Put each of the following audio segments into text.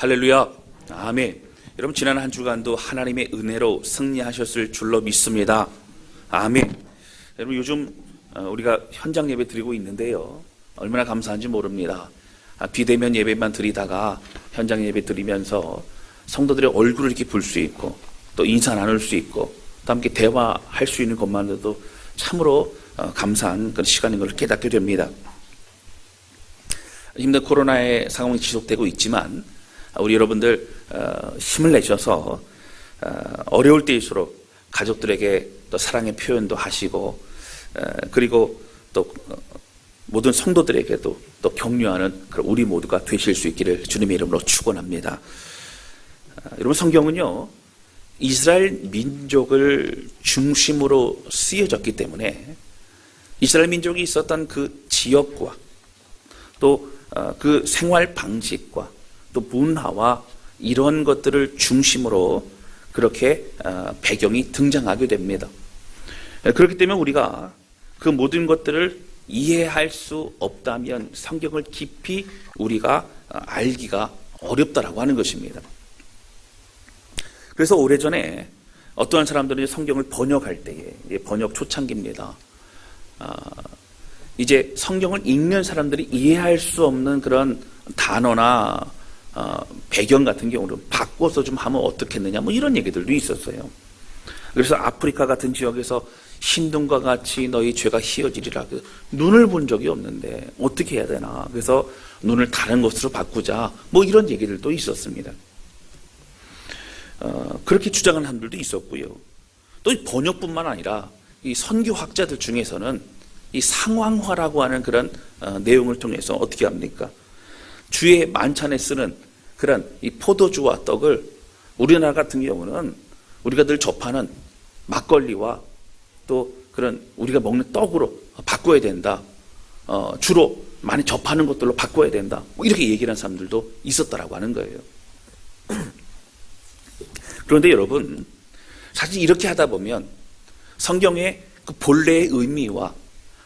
할렐루야. 아멘. 여러분, 지난 한 주간도 하나님의 은혜로 승리하셨을 줄로 믿습니다. 아멘. 여러분, 요즘 우리가 현장 예배 드리고 있는데요, 얼마나 감사한지 모릅니다. 비대면 예배만 드리다가 현장 예배 드리면서 성도들의 얼굴을 이렇게 볼 수 있고, 또 인사 나눌 수 있고, 또 함께 대화할 수 있는 것만으로도 참으로 감사한 그런 시간인 걸 깨닫게 됩니다. 힘든 코로나의 상황이 지속되고 있지만 우리 여러분들 힘을 내셔서 어려울 때일수록 가족들에게 또 사랑의 표현도 하시고, 그리고 또 모든 성도들에게도 또 격려하는 그런 우리 모두가 되실 수 있기를 주님의 이름으로 축원합니다. 여러분, 성경은요, 이스라엘 민족을 중심으로 쓰여졌기 때문에 이스라엘 민족이 있었던 그 지역과 또 그 생활 방식과 또 문화와 이런 것들을 중심으로 그렇게 배경이 등장하게 됩니다. 그렇기 때문에 우리가 그 모든 것들을 이해할 수 없다면 성경을 깊이 우리가 알기가 어렵다라고 하는 것입니다. 그래서 오래전에 어떠한 사람들은 성경을 번역할 때에, 번역 초창기입니다, 이제 성경을 읽는 사람들이 이해할 수 없는 그런 단어나 배경 같은 경우는 바꿔서 좀 하면 어떻겠느냐, 뭐 이런 얘기들도 있었어요. 그래서 아프리카 같은 지역에서 신등과 같이 너희 죄가 희어지리라. 눈을 본 적이 없는데 어떻게 해야 되나, 그래서 눈을 다른 것으로 바꾸자, 뭐 이런 얘기들도 있었습니다. 그렇게 주장하는 사람들도 있었고요. 또 이 번역뿐만 아니라 이 선교학자들 중에서는 이 상황화라고 하는 그런 내용을 통해서 어떻게 합니까? 주의 만찬에 쓰는 그런 이 포도주와 떡을 우리나라 같은 경우는 우리가 늘 접하는 막걸리와 또 그런 우리가 먹는 떡으로 바꿔야 된다. 주로 많이 접하는 것들로 바꿔야 된다. 뭐 이렇게 얘기하는 사람들도 있었다라고 하는 거예요. 그런데 여러분, 사실 이렇게 하다 보면 성경의 그 본래의 의미와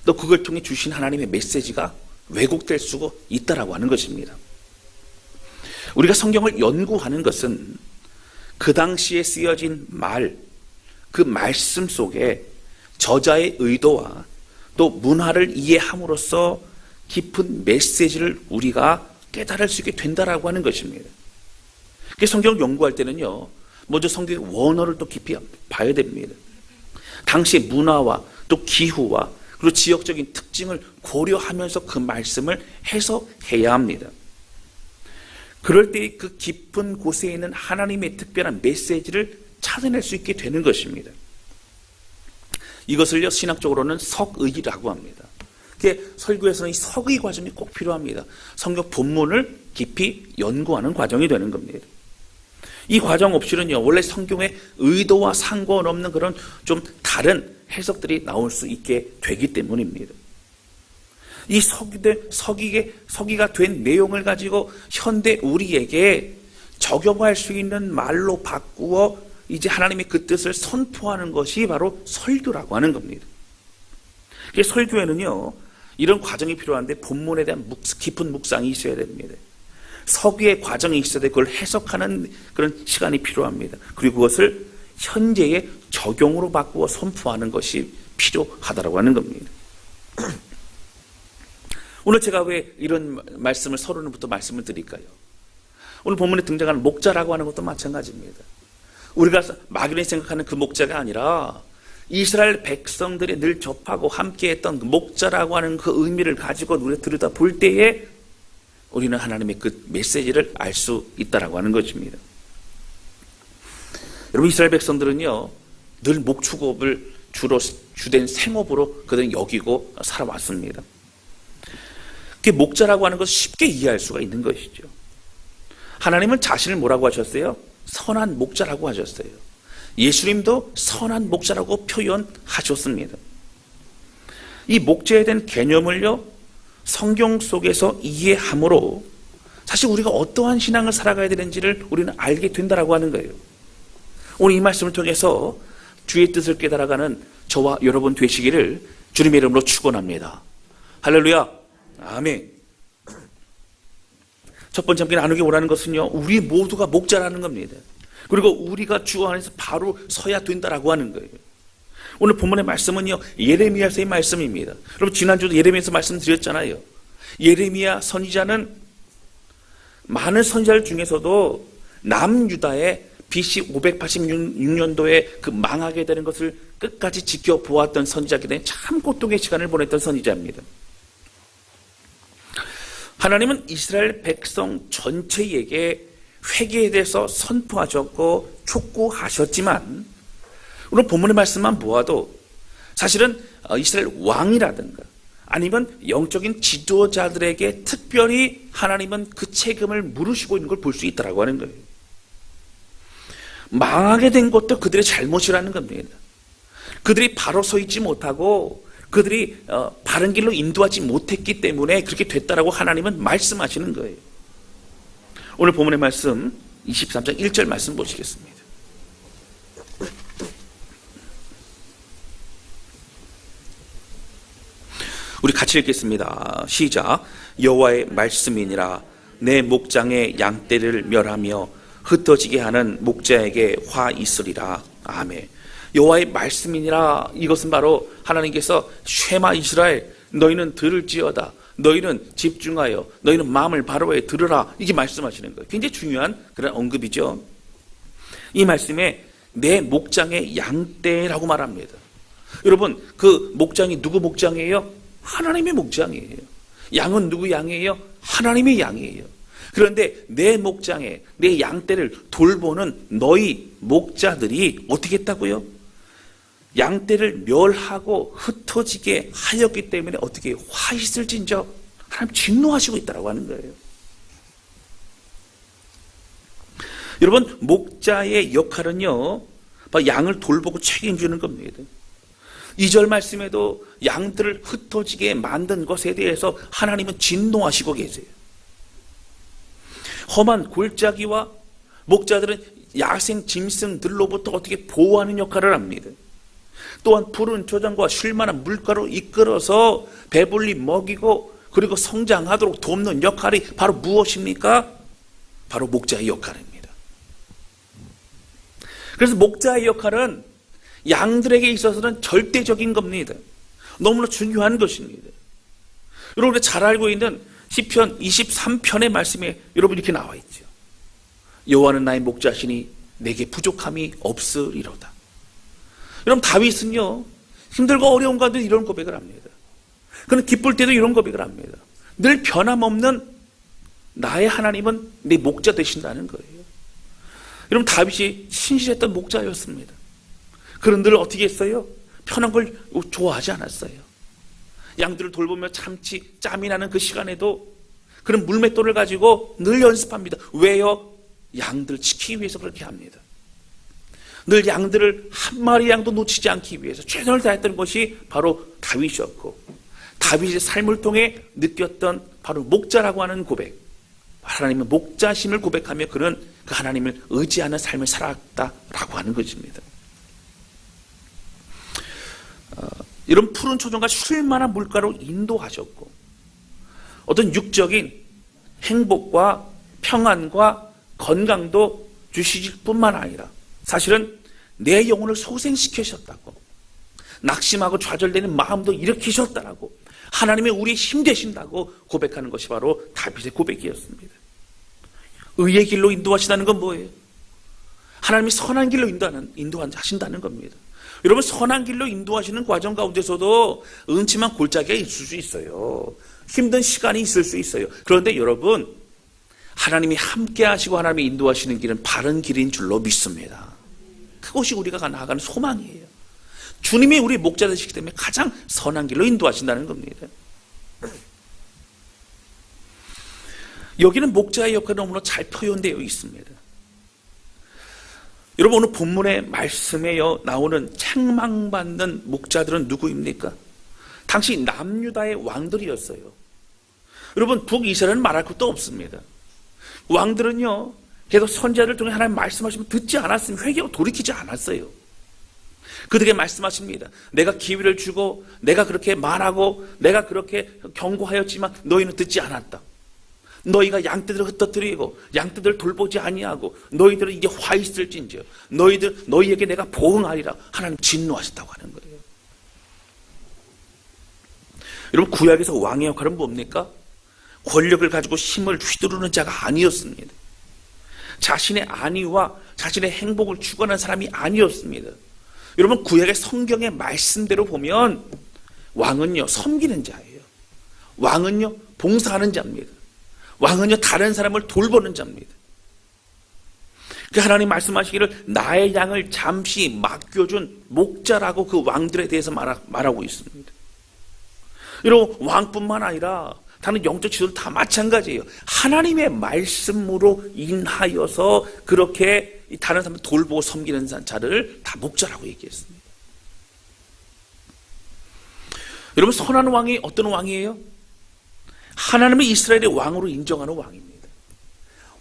또 그걸 통해 주신 하나님의 메시지가 왜곡될 수가 있다라고 하는 것입니다. 우리가 성경을 연구하는 것은 그 당시에 쓰여진 말, 그 말씀 속에 저자의 의도와 또 문화를 이해함으로써 깊은 메시지를 우리가 깨달을 수 있게 된다라고 하는 것입니다. 그래서 성경을 연구할 때는요, 먼저 성경의 원어를 또 깊이 봐야 됩니다. 당시의 문화와 또 기후와 그리고 지역적인 특징을 고려하면서 그 말씀을 해석해야 합니다. 그럴 때 그 깊은 곳에 있는 하나님의 특별한 메시지를 찾아낼 수 있게 되는 것입니다. 이것을요, 신학적으로는 석의라고 합니다. 설교에서는 이 석의 과정이 꼭 필요합니다. 성경 본문을 깊이 연구하는 과정이 되는 겁니다. 이 과정 없이는요, 원래 성경의 의도와 상관없는 그런 좀 다른 해석들이 나올 수 있게 되기 때문입니다. 이 서기가 된 내용을 가지고 현대 우리에게 적용할 수 있는 말로 바꾸어 이제 하나님의 그 뜻을 선포하는 것이 바로 설교라고 하는 겁니다. 설교에는요, 이런 과정이 필요한데 본문에 대한 깊은 묵상이 있어야 됩니다. 서기의 과정이 있어야 돼. 그걸 해석하는 그런 시간이 필요합니다. 그리고 그것을 현재의 적용으로 바꾸어 선포하는 것이 필요하다고 하는 겁니다. 오늘 제가 왜 이런 말씀을 서론부터 말씀을 드릴까요? 오늘 본문에 등장하는 목자라고 하는 것도 마찬가지입니다. 우리가 막연히 생각하는 그 목자가 아니라 이스라엘 백성들이 늘 접하고 함께했던 그 목자라고 하는 그 의미를 가지고 우리가 들여다볼 때에 우리는 하나님의 그 메시지를 알 수 있다라고 하는 것입니다. 여러분, 이스라엘 백성들은요, 늘 목축업을 주로 주된 생업으로 그들은 여기고 살아왔습니다. 그 목자라고 하는 것을 쉽게 이해할 수가 있는 것이죠. 하나님은 자신을 뭐라고 하셨어요? 선한 목자라고 하셨어요. 예수님도 선한 목자라고 표현하셨습니다. 이 목자에 대한 개념을요, 성경 속에서 이해함으로 사실 우리가 어떠한 신앙을 살아가야 되는지를 우리는 알게 된다라고 하는 거예요. 오늘 이 말씀을 통해서 주의 뜻을 깨달아가는 저와 여러분 되시기를 주님의 이름으로 축원합니다. 할렐루야. 아멘. 첫 번째 함께 나누기 원하는 것은요, 우리 모두가 목자라는 겁니다. 그리고 우리가 주 안에서 바로 서야 된다라고 하는 거예요. 오늘 본문의 말씀은요, 예레미야서의 말씀입니다. 여러분, 지난주도 예레미야서 말씀드렸잖아요. 예레미야 선지자는 많은 선지자들 중에서도 남유다의 BC 586년도에 그 망하게 되는 것을 끝까지 지켜보았던 선지자이기 때문에 참 고통의 시간을 보냈던 선지자입니다. 하나님은 이스라엘 백성 전체에게 회개에 대해서 선포하셨고 촉구하셨지만 오늘 본문의 말씀만 보아도 사실은 이스라엘 왕이라든가 아니면 영적인 지도자들에게 특별히 하나님은 그 책임을 물으시고 있는 걸 볼 수 있다고 하는 거예요. 망하게 된 것도 그들의 잘못이라는 겁니다. 그들이 바로 서 있지 못하고 그들이 바른 길로 인도하지 못했기 때문에 그렇게 됐다라고 하나님은 말씀하시는 거예요. 오늘 본문의 말씀 23장 1절 말씀 보시겠습니다. 우리 같이 읽겠습니다. 시작. 여호와의 말씀이니라. 내 목장의 양떼를 멸하며 흩어지게 하는 목자에게 화 있으리라. 아멘. 여호와의 말씀이니라. 이것은 바로 하나님께서 쉐마 이스라엘 너희는 들을지어다. 너희는 집중하여 너희는 마음을 바로 해 들으라. 이게 말씀하시는 거예요. 굉장히 중요한 그런 언급이죠. 이 말씀에 내 목장의 양떼라고 말합니다. 여러분, 그 목장이 누구 목장이에요? 하나님의 목장이에요. 양은 누구 양이에요? 하나님의 양이에요. 그런데 내 목장에 내 양떼를 돌보는 너희 목자들이 어떻게 했다고요? 양떼를 멸하고 흩어지게 하였기 때문에 어떻게 화 있을진저 하나님 진노하시고 있다고 하는 거예요. 여러분, 목자의 역할은요, 양을 돌보고 책임지는 겁니다. 2절 말씀에도 양들을 흩어지게 만든 것에 대해서 하나님은 진노하시고 계세요. 험한 골짜기와 목자들은 야생 짐승들로부터 어떻게 보호하는 역할을 합니다. 또한 푸른 초장과 쉴만한 물가로 이끌어서 배불리 먹이고 그리고 성장하도록 돕는 역할이 바로 무엇입니까? 바로 목자의 역할입니다. 그래서 목자의 역할은 양들에게 있어서는 절대적인 겁니다. 너무나 중요한 것입니다. 여러분 잘 알고 있는 시편 23편의 말씀에 여러분 이렇게 나와 있죠. 여호와는 나의 목자시니 내게 부족함이 없으리로다. 여러분 다윗은요, 힘들고 어려운 가운데 이런 고백을 합니다. 그는 기쁠 때도 이런 고백을 합니다. 늘 변함없는 나의 하나님은 내 목자 되신다는 거예요. 여러분 다윗이 신실했던 목자였습니다. 그런 늘 어떻게 했어요? 편한 걸 좋아하지 않았어요. 양들을 돌보며 참치 짬이 나는 그 시간에도 그런 물맷돌을 가지고 늘 연습합니다. 왜요? 양들 지키기 위해서 그렇게 합니다. 늘 양들을 한 마리 양도 놓치지 않기 위해서 최선을 다했던 것이 바로 다윗이었고, 다윗의 삶을 통해 느꼈던 바로 목자라고 하는 고백, 하나님의 목자심을 고백하며 그는 그 하나님을 의지하는 삶을 살았다라고 하는 것입니다. 이런 푸른 초정과 쉴만한 물가로 인도하셨고, 어떤 육적인 행복과 평안과 건강도 주실 뿐만 아니라 사실은 내 영혼을 소생시키셨다고, 낙심하고 좌절되는 마음도 일으키셨다라고, 하나님의 우리의 힘 되신다고 고백하는 것이 바로 다윗의 고백이었습니다. 의의 길로 인도하시다는 건 뭐예요? 하나님이 선한 길로 인도하신다는 겁니다. 여러분, 선한 길로 인도하시는 과정 가운데서도 음침한 골짜기가 있을 수 있어요. 힘든 시간이 있을 수 있어요. 그런데 여러분, 하나님이 함께 하시고 하나님이 인도하시는 길은 바른 길인 줄로 믿습니다. 그것이 우리가 나아가는 소망이에요. 주님이 우리 목자 되시기 때문에 가장 선한 길로 인도하신다는 겁니다. 여기는 목자의 역할이 너무나 잘 표현되어 있습니다. 여러분, 오늘 본문의 말씀에 나오는 책망받는 목자들은 누구입니까? 당시 남유다의 왕들이었어요. 여러분, 북이스라엘은 말할 것도 없습니다. 왕들은요, 계속 선지자를 통해 하나님 말씀하시면 듣지 않았으면 회개하고 돌이키지 않았어요. 그들에게 말씀하십니다. 내가 기회를 주고 내가 그렇게 말하고 내가 그렇게 경고하였지만 너희는 듣지 않았다. 너희가 양떼들을 흩어뜨리고 양떼들을 돌보지 아니하고 너희들은 이제 화 있을진저 너희에게 내가 보응하리라. 하나님 진노하셨다고 하는 거예요. 여러분, 구약에서 왕의 역할은 뭡니까? 권력을 가지고 힘을 휘두르는 자가 아니었습니다. 자신의 안위와 자신의 행복을 추구하는 사람이 아니었습니다. 여러분, 구약의 성경의 말씀대로 보면 왕은요, 섬기는 자예요. 왕은요, 봉사하는 자입니다. 왕은요, 다른 사람을 돌보는 자입니다. 그 하나님 말씀하시기를 나의 양을 잠시 맡겨준 목자라고 그 왕들에 대해서 말하고 있습니다. 여러분, 왕뿐만 아니라 다른 영적 지도도 다 마찬가지예요. 하나님의 말씀으로 인하여서 그렇게 다른 사람을 돌보고 섬기는 자를 다 목자라고 얘기했습니다. 여러분, 선한 왕이 어떤 왕이에요? 하나님의 이스라엘의 왕으로 인정하는 왕입니다.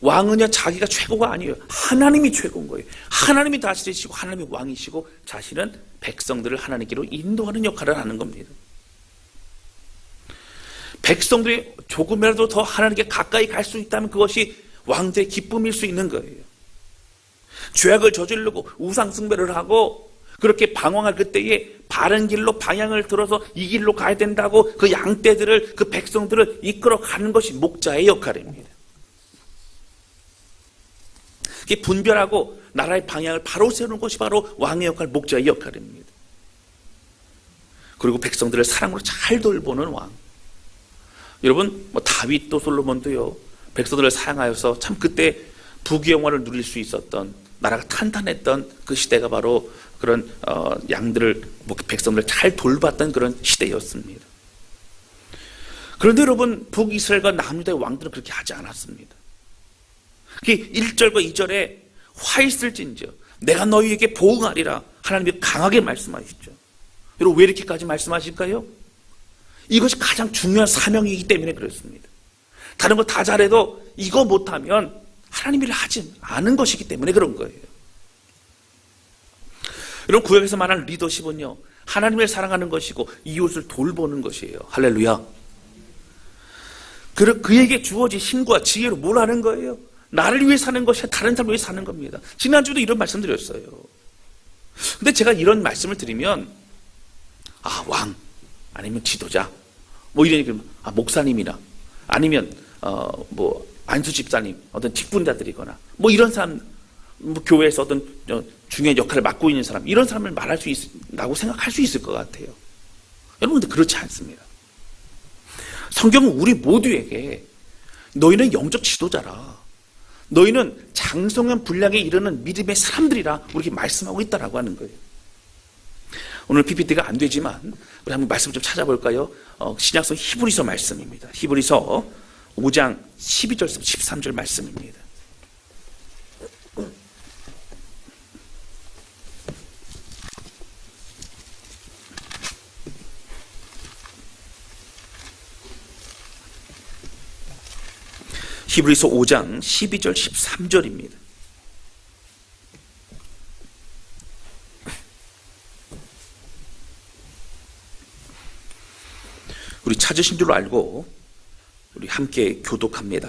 왕은요, 자기가 최고가 아니에요. 하나님이 최고인 거예요. 하나님이 다스리시고 하나님이 왕이시고 자신은 백성들을 하나님께로 인도하는 역할을 하는 겁니다. 백성들이 조금이라도 더 하나님께 가까이 갈 수 있다면 그것이 왕들의 기쁨일 수 있는 거예요. 죄악을 저지르고 우상숭배를 하고 그렇게 방황할 그때에 바른 길로 방향을 들어서 이 길로 가야 된다고 그 양떼들을, 그 백성들을 이끌어 가는 것이 목자의 역할입니다. 그게 분별하고 나라의 방향을 바로 세우는 것이 바로 왕의 역할, 목자의 역할입니다. 그리고 백성들을 사랑으로 잘 돌보는 왕. 여러분, 다윗도 솔로몬도요, 백성들을 사랑하여서 참 그때 부귀영화를 누릴 수 있었던, 나라가 탄탄했던 그 시대가 바로 그런 양들을, 백성들을 잘 돌봤던 그런 시대였습니다. 그런데 여러분, 북이스라엘과 남유다의 왕들은 그렇게 하지 않았습니다. 1절과 2절에 화 있을진저 내가 너희에게 보응하리라 하나님이 강하게 말씀하시죠. 여러분, 왜 이렇게까지 말씀하실까요? 이것이 가장 중요한 사명이기 때문에 그렇습니다. 다른 거 다 잘해도 이거 못하면 하나님 일을 하지 않은 것이기 때문에 그런 거예요. 여러분, 구약에서 말하는 리더십은요, 하나님을 사랑하는 것이고 이웃을 돌보는 것이에요. 할렐루야. 그에게 주어진 힘과 지혜로 뭘 하는 거예요? 나를 위해 사는 것이 다른 사람을 위해 사는 겁니다. 지난주도 이런 말씀 드렸어요. 근데 제가 이런 말씀을 드리면 왕 아니면 지도자 이러니까 목사님이나 아니면 안수 집사님, 어떤 직분자들이거나 이런 사람, 교회에서 어떤 중요한 역할을 맡고 있는 사람, 이런 사람을 말할 수 있다고 생각할 수 있을 것 같아요. 여러분, 근데 그렇지 않습니다. 성경은 우리 모두에게 너희는 영적 지도자라, 너희는 장성한 분량에 이르는 믿음의 사람들이라 이렇게 말씀하고 있다라고 하는 거예요. 오늘 PPT가 안 되지만 우리 한번 말씀 좀 찾아볼까요? 신약성 히브리서 말씀입니다. 히브리서 5장 12절에서 13절 말씀입니다. 히브리서 5장 12절 13절입니다. 우리 찾으신 줄 알고 우리 함께 교독합니다.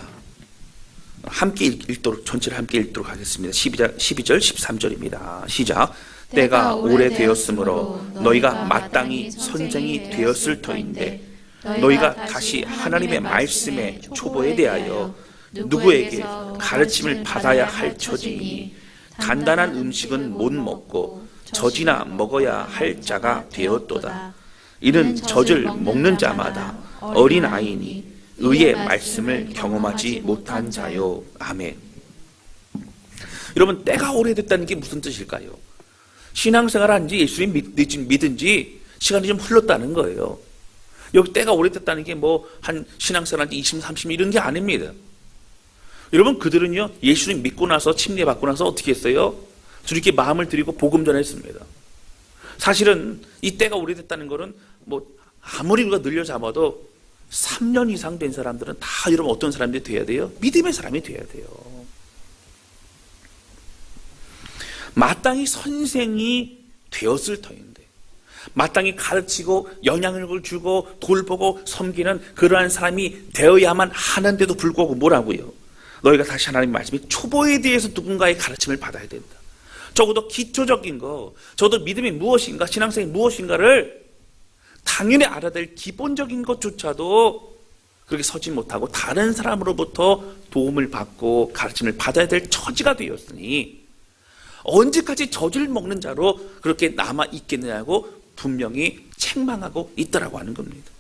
함께 읽도록, 전체를 함께 읽도록 하겠습니다. 12절 13절입니다. 시작. 때가 오래되었으므로 너희가 마땅히 선생이 되었을 터인데 너희가 다시 하나님의 말씀의 초보에 대하여 누구에게 가르침을 받아야 할 처지이니 단단한 음식은 못 먹고 젖이나 먹어야 할 자가 되었도다. 이는 젖을 먹는 자마다 어린 아이니 의의 말씀을 경험하지 못한 자요. 아멘. 여러분, 때가 오래됐다는 게 무슨 뜻일까요? 신앙생활을 한 지, 예수님 믿은 지 시간이 좀 흘렀다는 거예요. 여기 때가 오래됐다는 게 한 신앙생활 한 지 20, 30년 이런 게 아닙니다. 여러분, 그들은요, 예수님 믿고 나서, 침례받고 나서 어떻게 했어요? 주님께 마음을 드리고 복음 전했습니다. 사실은 이 때가 오래됐다는 거는 아무리 우리가 늘려 잡아도 3년 이상 된 사람들은 다 여러분 어떤 사람들이 돼야 돼요? 믿음의 사람이 돼야 돼요. 마땅히 선생이 되었을 터인데, 마땅히 가르치고 영향력을 주고 돌보고 섬기는 그러한 사람이 되어야만 하는데도 불구하고 뭐라고요? 너희가 다시 하나님 말씀이 초보에 대해서 누군가의 가르침을 받아야 된다. 적어도 기초적인 거, 저도 믿음이 무엇인가, 신앙생이 무엇인가를 당연히 알아야 될 기본적인 것조차도 그렇게 서지 못하고 다른 사람으로부터 도움을 받고 가르침을 받아야 될 처지가 되었으니 언제까지 젖을 먹는 자로 그렇게 남아 있겠느냐고 분명히 책망하고 있더라고 하는 겁니다.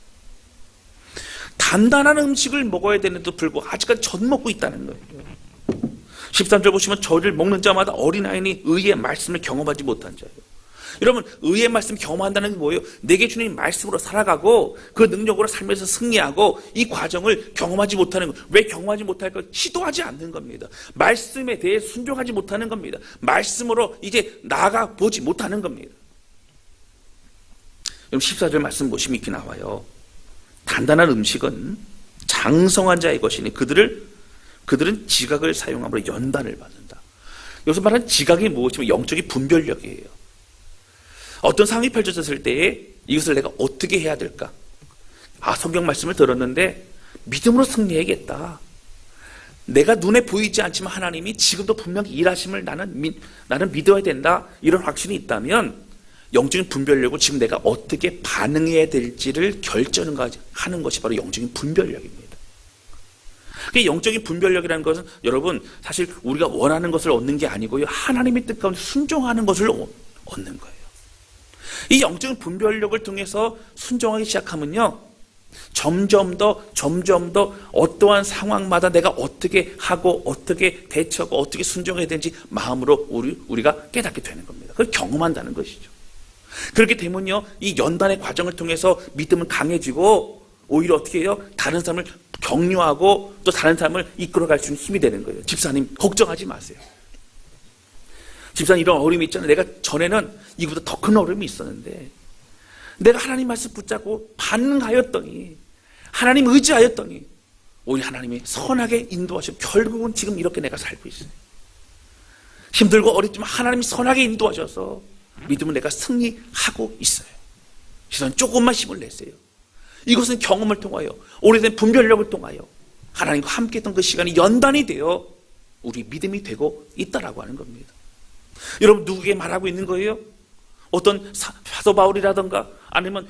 단단한 음식을 먹어야 되는데도 불구하고 아직까지 젖 먹고 있다는 거예요. 13절 보시면 젖을 먹는 자마다 어린아이니 의의 말씀을 경험하지 못한 자예요. 여러분, 의의 말씀 경험한다는 게 뭐예요? 내게 주는 말씀으로 살아가고 그 능력으로 삶에서 승리하고 이 과정을 경험하지 못하는 거. 왜 경험하지 못할까? 시도하지 않는 겁니다. 말씀에 대해 순종하지 못하는 겁니다. 말씀으로 이제 나아가 보지 못하는 겁니다. 그럼 14절 말씀 보시면 이렇게 나와요. 단단한 음식은 장성한 자의 것이니 그들은 지각을 사용함으로 연단을 받는다. 여기서 말하는 지각이 무엇이면 영적인 분별력이에요. 어떤 상황이 펼쳐졌을 때에 이것을 내가 어떻게 해야 될까? 성경 말씀을 들었는데 믿음으로 승리해야겠다. 내가 눈에 보이지 않지만 하나님이 지금도 분명히 일하심을 나는 믿어야 된다. 이런 확신이 있다면 영적인 분별력을 지금 내가 어떻게 반응해야 될지를 결정하는 것이 바로 영적인 분별력입니다. 영적인 분별력이라는 것은 여러분 사실 우리가 원하는 것을 얻는 게 아니고요. 하나님의 뜻 가운데 순종하는 것을 얻는 거예요. 이 영적인 분별력을 통해서 순종하기 시작하면요. 점점 더 어떠한 상황마다 내가 어떻게 하고 어떻게 대처하고 어떻게 순종해야 되는지 마음으로 우리가 깨닫게 되는 겁니다. 그걸 경험한다는 것이죠. 그렇게 되면요. 이 연단의 과정을 통해서 믿음은 강해지고 오히려 어떻게 해요? 다른 사람을 격려하고 또 다른 사람을 이끌어갈 수 있는 힘이 되는 거예요. 집사님 걱정하지 마세요. 집사님 이런 어려움이 있잖아요. 내가 전에는 이보다 더 큰 어려움이 있었는데 내가 하나님 말씀 붙잡고 반응하였더니 하나님 의지하였더니 오히려 하나님이 선하게 인도하시고 결국은 지금 이렇게 내가 살고 있어요. 힘들고 어렵지만 하나님이 선하게 인도하셔서 믿음은 내가 승리하고 있어요. 집사님 조금만 힘을 내세요. 이것은 경험을 통하여 오래된 분별력을 통하여 하나님과 함께 했던 그 시간이 연단이 되어 우리 믿음이 되고 있다라고 하는 겁니다. 여러분 누구에게 말하고 있는 거예요? 어떤 사도 바울이라든가 아니면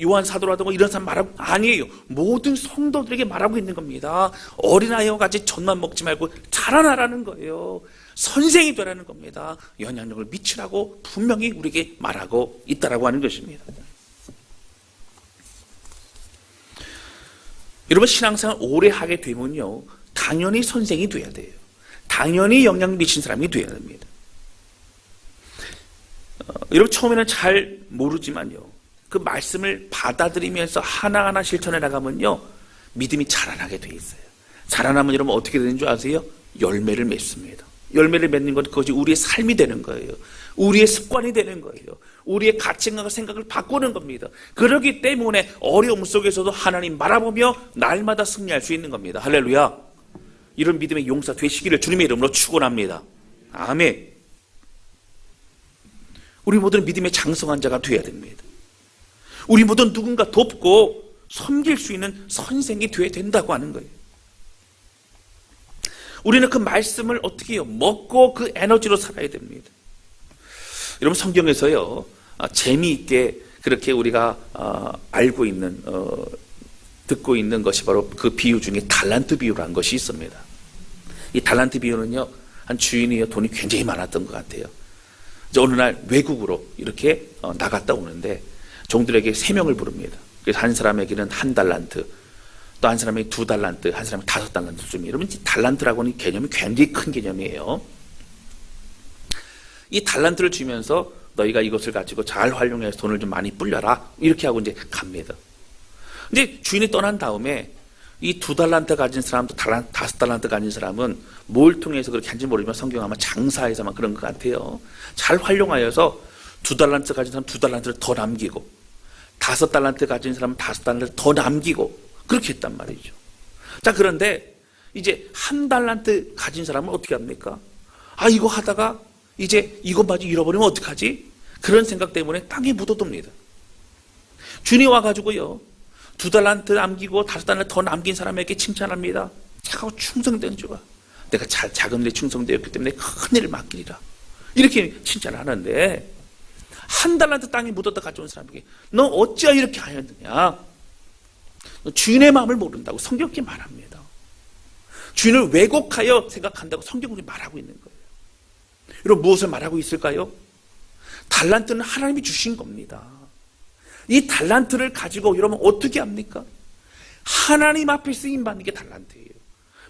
요한 사도라든가 이런 사람 말하고 아니에요. 모든 성도들에게 말하고 있는 겁니다. 어린아이와 같이 젖만 먹지 말고 자라나라는 거예요. 선생이 되라는 겁니다. 영향력을 미치라고 분명히 우리에게 말하고 있다라고 하는 것입니다. 여러분 신앙생활 오래 하게 되면요. 당연히 선생이 돼야 돼요. 당연히 영향 미친 사람이 돼야 됩니다. 여러분 처음에는 잘 모르지만요. 그 말씀을 받아들이면서 하나하나 실천해 나가면요. 믿음이 자라나게 돼 있어요. 자라나면 여러분 어떻게 되는 줄 아세요? 열매를 맺습니다. 열매를 맺는 건 그것이 우리의 삶이 되는 거예요. 우리의 습관이 되는 거예요. 우리의 가치관과 생각을 바꾸는 겁니다. 그렇기 때문에 어려움 속에서도 하나님 바라보며 날마다 승리할 수 있는 겁니다. 할렐루야. 이런 믿음의 용사 되시기를 주님의 이름으로 축원합니다. 아멘. 우리 모두는 믿음의 장성한 자가 되어야 됩니다. 우리 모두는 누군가 돕고 섬길 수 있는 선생이 되어야 된다고 하는 거예요. 우리는 그 말씀을 어떻게 해요? 먹고 그 에너지로 살아야 됩니다. 여러분 성경에서요 재미있게 그렇게 우리가 알고 있는 듣고 있는 것이 바로 그 비유 중에 달란트 비유라는 것이 있습니다. 이 달란트 비유는요 한 주인이 돈이 굉장히 많았던 것 같아요. 어느 날 외국으로 이렇게 나갔다 오는데 종들에게 3명을 부릅니다. 그래서 한 사람에게는 1달란트, 또 한 사람에게 2달란트, 한 사람에게 5달란트 줍니다. 여러분 달란트라고 하는 개념이 굉장히 큰 개념이에요. 이 달란트를 주면서 너희가 이것을 가지고 잘 활용해서 돈을 좀 많이 불려라 이렇게 하고 이제 갑니다. 근데 주인이 떠난 다음에 이 2달란트 가진 사람도 5달란트 가진 사람은 뭘 통해서 그렇게 한지 모르지만 성경 아마 장사에서만 그런 것 같아요. 잘 활용하여서 2달란트 가진 사람 2달란트를 더 남기고 5달란트 가진 사람은 5달란트를 더 남기고 그렇게 했단 말이죠. 자 그런데 이제 1달란트 가진 사람은 어떻게 합니까? 이거 하다가 이제 이것마저 잃어버리면 어떡하지? 그런 생각 때문에 땅에 묻어둡니다. 주인이 와가지고요, 2달란트 남기고 5달란트 더 남긴 사람에게 칭찬합니다. 착하고 충성된 주가 내가 작은 일에 충성되었기 때문에 큰 일을 맡기리라. 이렇게 칭찬을 하는데, 1달란트 땅에 묻었다 가져온 사람에게 너 어찌하여 이렇게 하였느냐? 너 주인의 마음을 모른다고 성경이 말합니다. 주인을 왜곡하여 생각한다고 성경이 말하고 있는 거예요. 여러분, 무엇을 말하고 있을까요? 달란트는 하나님이 주신 겁니다. 이 달란트를 가지고 여러분 어떻게 합니까? 하나님 앞에 쓰임받는 게 달란트예요.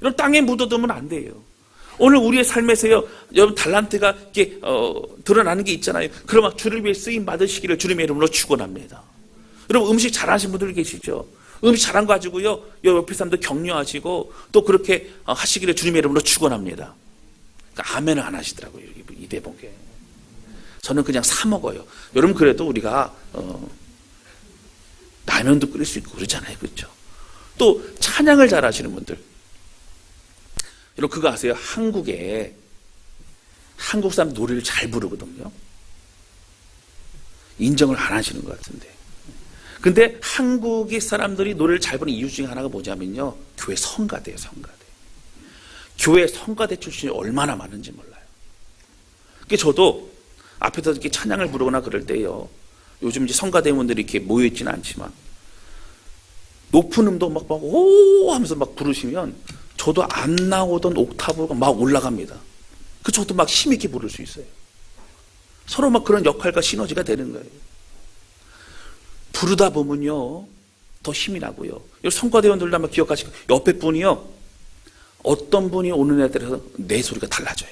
여러분, 땅에 묻어두면 안 돼요. 오늘 우리의 삶에서요, 여러분 달란트가 이렇게 드러나는 게 있잖아요. 그러면 주를 위해 쓰임 받으시기를 주님의 이름으로 축원합니다. 여러분, 음식 잘하시는 분들 계시죠? 음식 잘한 거 가지고요, 옆에 사람들 격려하시고 또 그렇게 하시기를 주님의 이름으로 축원합니다. 그러니까 아멘을 안 하시더라고요, 이 대목에. 저는 그냥 사 먹어요. 여러분, 그래도 우리가 라면도 끓일 수 있고 그러잖아요, 그렇죠? 또 찬양을 잘하시는 분들, 여러분 그거 아세요? 한국에 한국 사람 노래를 잘 부르거든요. 인정을 안 하시는 것 같은데. 근데 한국의 사람들이 노래를 잘 부르는 이유 중에 하나가 뭐냐면요, 교회 성가대예요, 성가대. 교회 성가대 출신이 얼마나 많은지 몰라요. 그게 저도 앞에서 이렇게 찬양을 부르거나 그럴 때요, 요즘 이제 성가대원들이 이렇게 모여있지는 않지만 높은 음도 막 오 하면서 막 부르시면 저도 안 나오던 옥타브가 막 올라갑니다. 그 저도 막 힘있게 부를 수 있어요. 서로 막 그런 역할과 시너지가 되는 거예요. 부르다 보면요, 더 힘이 나고요. 성가대원들도 한번 기억하시고, 옆에 분이요, 어떤 분이 오는 애에 따라서 내 소리가 달라져요.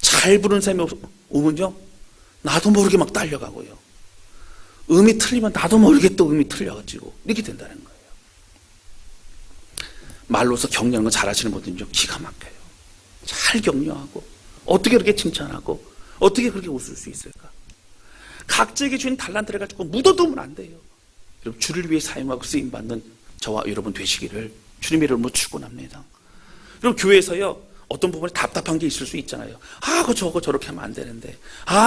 잘 부르는 사람이 오면요, 나도 모르게 막 딸려가고요. 음이 틀리면 나도 모르게 또 음이 틀려가지고 이렇게 된다는 거예요. 말로서 격려하는 거 잘하시는 분들은요, 기가 막혀요. 잘 격려하고 어떻게 그렇게 칭찬하고 어떻게 그렇게 웃을 수 있을까? 각자에게 주신 달란트를 가지고 묻어두면 안 돼요. 여러분, 주를 위해 사용하고 쓰임받는 저와 여러분 되시기를 주님의 이름으로 축원합니다. 여러분, 교회에서요, 어떤 부분에 답답한 게 있을 수 있잖아요. 저거 저렇게 하면 안 되는데,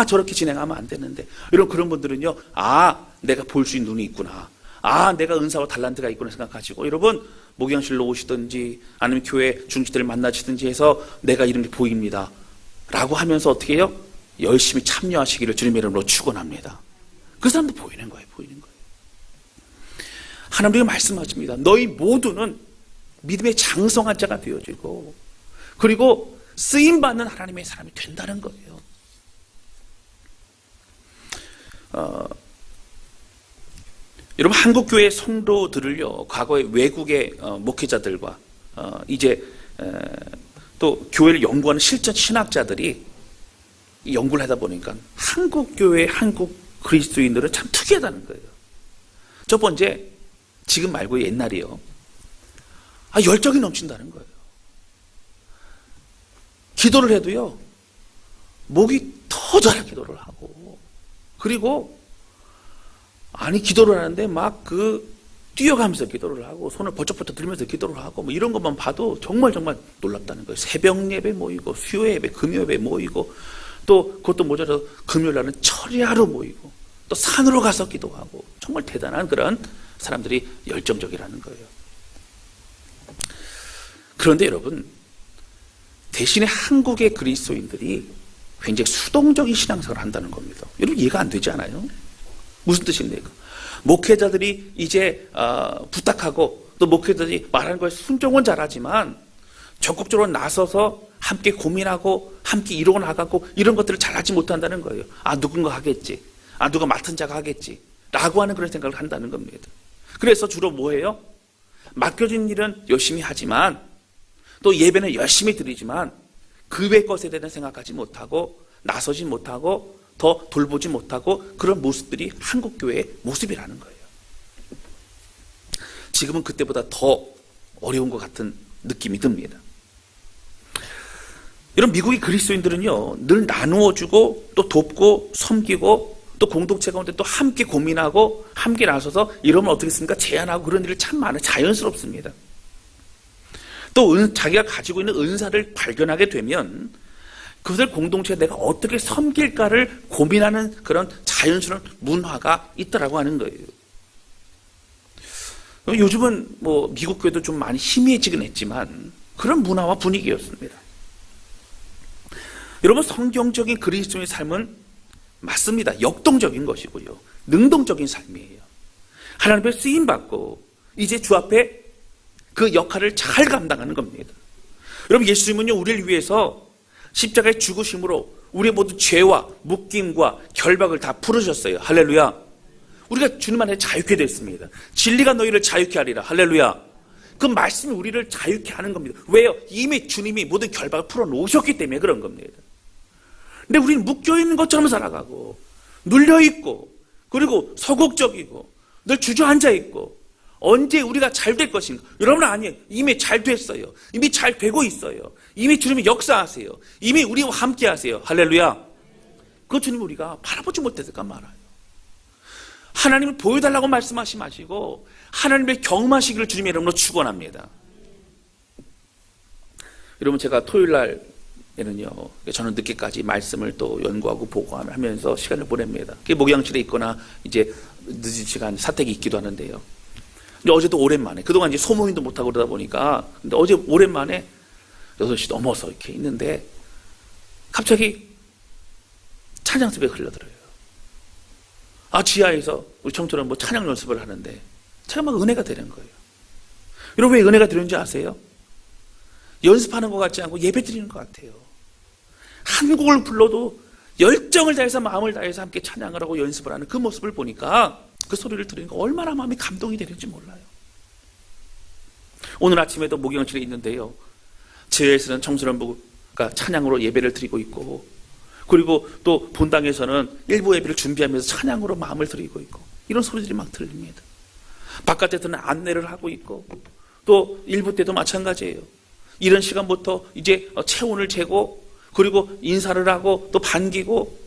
저렇게 진행하면 안 되는데. 여러분, 그런 분들은요, 내가 볼 수 있는 눈이 있구나, 내가 은사와 달란트가 있구나 생각하시고, 여러분 목양실로 오시든지 아니면 교회 중직들을 만나시든지 해서 내가 이런 게 보입니다 라고 하면서 어떻게 해요? 열심히 참여하시기를 주님의 이름으로 축원합니다. 그 사람도 보이는 거예요, 보이는 거예요. 하나님이 말씀하십니다. 너희 모두는 믿음의 장성한 자가 되어지고, 그리고 쓰임받는 하나님의 사람이 된다는 거예요. 여러분, 한국교회 성도들을요, 과거에 외국의 목회자들과 이제 또 교회를 연구하는 실전 신학자들이 연구를 하다 보니까 한국교회, 한국 그리스도인들은 참 특이하다는 거예요. 첫 번째, 지금 말고 옛날이요, 열정이 넘친다는 거예요. 기도를 해도요, 목이 터져라 기도를 하고, 그리고 기도를 하는데 막 뛰어가면서 기도를 하고 손을 버쩍버쩍 들면서 기도를 하고 뭐 이런 것만 봐도 정말 놀랍다는 거예요. 새벽 예배 모이고 수요 예배, 금요 예배 모이고, 또 그것도 모자라서 금요일 날은 철야로 모이고 또 산으로 가서 기도하고, 정말 대단한 그런 사람들이 열정적이라는 거예요. 그런데 여러분, 대신에 한국의 그리스도인들이 굉장히 수동적인 신앙생활을 한다는 겁니다. 여러분, 이해가 안 되지 않아요? 무슨 뜻입니까? 목회자들이 이제 부탁하고 또 목회자들이 말하는 거에 순종은 잘하지만 적극적으로 나서서 함께 고민하고 함께 이루어 나가고 이런 것들을 잘하지 못한다는 거예요. 누군가 하겠지, 누가 맡은 자가 하겠지 라고 하는 그런 생각을 한다는 겁니다. 그래서 주로 뭐예요? 맡겨진 일은 열심히 하지만, 또 예배는 열심히 드리지만 그 외 것에 대해서 생각하지 못하고 나서지 못하고 더 돌보지 못하고, 그런 모습들이 한국교회의 모습이라는 거예요. 지금은 그때보다 더 어려운 것 같은 느낌이 듭니다. 여러분, 미국의 그리스도인들은요, 늘 나누어주고 또 돕고 섬기고 또 공동체 가운데 또 함께 고민하고 함께 나서서 이러면 어떻겠습니까? 제안하고 그런 일을 참 많아요. 자연스럽습니다. 또 자기가 가지고 있는 은사를 발견하게 되면 그것을 공동체에 내가 어떻게 섬길까를 고민하는 그런 자연스러운 문화가 있더라고 하는 거예요. 요즘은 뭐 미국 교회도 좀 많이 희미해지긴 했지만 그런 문화와 분위기였습니다. 여러분, 성경적인 그리스도인의 삶은 맞습니다. 역동적인 것이고요. 능동적인 삶이에요. 하나님 앞에 쓰임받고 이제 주 앞에 그 역할을 잘 감당하는 겁니다. 여러분, 예수님은요, 우리를 위해서 십자가의 죽으심으로 우리의 모든 죄와 묶임과 결박을 다 풀으셨어요. 할렐루야. 우리가 주님 안에 자유케 됐습니다. 진리가 너희를 자유케 하리라. 할렐루야. 그 말씀이 우리를 자유케 하는 겁니다. 왜요? 이미 주님이 모든 결박을 풀어놓으셨기 때문에 그런 겁니다. 근데 우리는 묶여있는 것처럼 살아가고 눌려있고 그리고 소극적이고 늘 주저앉아있고 언제 우리가 잘 될 것인가? 여러분은 아니에요. 이미 잘 됐어요. 이미 잘 되고 있어요. 이미 주님이 역사하세요. 이미 우리와 함께 하세요. 할렐루야. 그 주님 우리가 바라보지 못했을까 말아요. 하나님을 보여달라고 말씀하시 마시고 하나님의 경험하시기를 주님의 이름으로 축원합니다. 여러분, 제가 토요일 날에는요, 저는 늦게까지 말씀을 또 연구하고 보고하면서 시간을 보냅니다. 목양실에 있거나 이제 늦은 시간 사택이 있기도 하는데요. 근데 어제도 오랜만에, 그동안 이제 소모임도 못하고 그러다 보니까, 근데 어제 오랜만에 6시 넘어서 이렇게 있는데 갑자기 찬양습에 흘러들어요. 지하에서 우리 청소년 뭐 찬양 연습을 하는데 제가 막 은혜가 되는 거예요. 여러분, 왜 은혜가 되는지 아세요? 연습하는 것 같지 않고 예배 드리는 것 같아요. 한 곡을 불러도 열정을 다해서 마음을 다해서 함께 찬양을 하고 연습을 하는 그 모습을 보니까 그 소리를 들으니까 얼마나 마음이 감동이 되는지 몰라요. 오늘 아침에도 목양실에 있는데요, 지하에서는 청소년부가 찬양으로 예배를 드리고 있고, 그리고 또 본당에서는 일부 예배를 준비하면서 찬양으로 마음을 드리고 있고, 이런 소리들이 막 들립니다. 바깥에서는 안내를 하고 있고, 또 일부 때도 마찬가지예요. 이런 시간부터 이제 체온을 재고, 그리고 인사를 하고, 또 반기고,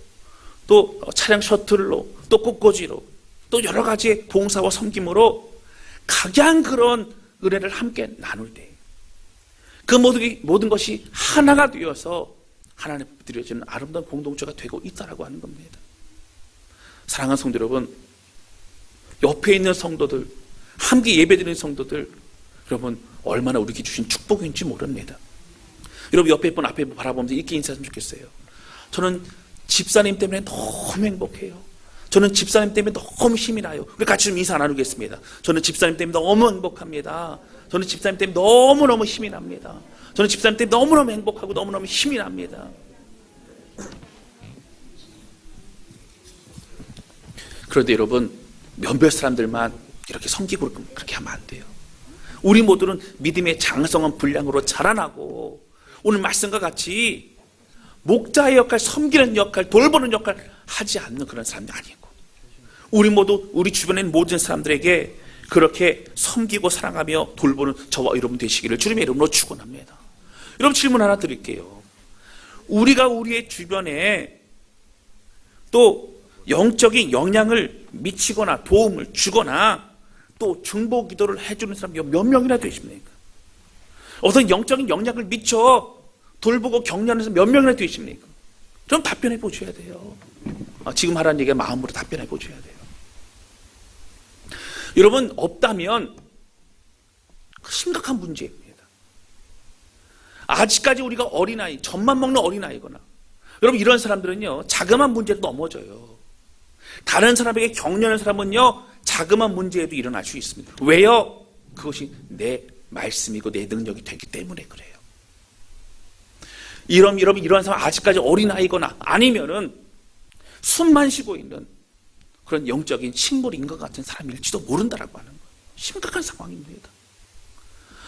또 차량 셔틀로, 또 꽃꽂이로, 또 여러 가지의 봉사와 섬김으로 각양 그런 은혜를 함께 나눌 때, 그 모든 것이 하나가 되어서 하나님 앞에 드려지는 아름다운 공동체가 되고 있다라고 하는 겁니다. 사랑하는 성도 여러분, 옆에 있는 성도들, 함께 예배드리는 성도들, 여러분 얼마나 우리에게 주신 축복인지 모릅니다. 여러분, 옆에 분 앞에 바라보면서 이렇게 인사했으면 좋겠어요. 저는 집사님 때문에 너무 행복해요. 저는 집사님 때문에 너무 힘이 나요. 우리 같이 좀 인사 나누겠습니다. 저는 집사님 때문에 너무 행복합니다. 저는 집사님 때문에 너무너무 힘이 납니다. 저는 집사님 때문에 너무너무 행복하고 너무너무 힘이 납니다. 그런데 여러분, 몇몇 사람들만 이렇게 섬기고 그렇게 하면 안 돼요. 우리 모두는 믿음의 장성한 분량으로 자라나고 오늘 말씀과 같이 목자의 역할, 섬기는 역할, 돌보는 역할 하지 않는 그런 사람이 아니고, 우리 모두 우리 주변의 모든 사람들에게 그렇게 섬기고 사랑하며 돌보는 저와 여러분 되시기를 주님의 이름으로 축원합니다. 여러분, 질문 하나 드릴게요. 우리가 우리의 주변에 또 영적인 영향을 미치거나 도움을 주거나 또 중보 기도를 해주는 사람이 몇 명이나 되십니까? 어떤 영적인 영향을 미쳐 돌보고 격려하는 사람 몇 명이나 되십니까? 좀 답변해 보셔야 돼요. 지금 하라는 얘기가 마음으로 답변해 보셔야 돼요. 여러분, 없다면 심각한 문제입니다. 아직까지 우리가 어린아이, 젖만 먹는 어린아이거나, 여러분 이런 사람들은요 자그마한 문제도 넘어져요. 다른 사람에게 격려하는 사람은요 자그마한 문제에도 일어날 수 있습니다. 왜요? 그것이 내 말씀이고 내 능력이 되기 때문에 그래요. 여러분 이런 사람 아직까지 어린아이거나 아니면은 숨만 쉬고 있는 그런 영적인 식물인 것 같은 사람일지도 모른다라고 하는 거예요. 심각한 상황입니다.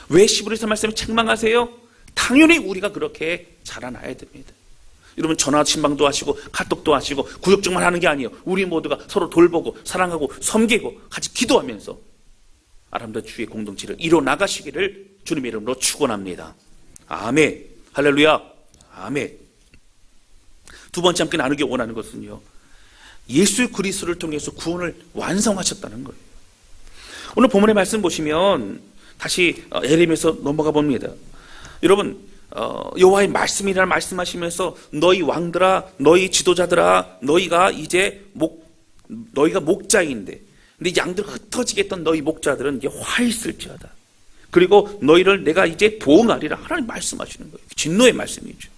왜 시브리서 말씀을 책망하세요? 당연히 우리가 그렇게 자라나야 됩니다. 여러분, 전화 신방도 하시고 카톡도 하시고 구역질만 하는 게 아니에요. 우리 모두가 서로 돌보고 사랑하고 섬기고 같이 기도하면서 아름다운 주의 공동체를 이뤄나가시기를 주님의 이름으로 축원합니다. 아멘. 할렐루야. 아멘. 두 번째 함께 나누기 원하는 것은요, 예수 그리스도를 통해서 구원을 완성하셨다는 거예요. 오늘 본문의 말씀 보시면 다시 에레미야에서 넘어가 봅니다. 여러분, 여호와의 말씀이라 말씀하시면서 너희 왕들아, 너희 지도자들아, 너희가 목자인데, 근데 양들 흩어지게 했던 너희 목자들은 이제 화 있을지어다. 그리고 너희를 내가 이제 보응하리라. 하나님 말씀하시는 거예요. 진노의 말씀이죠.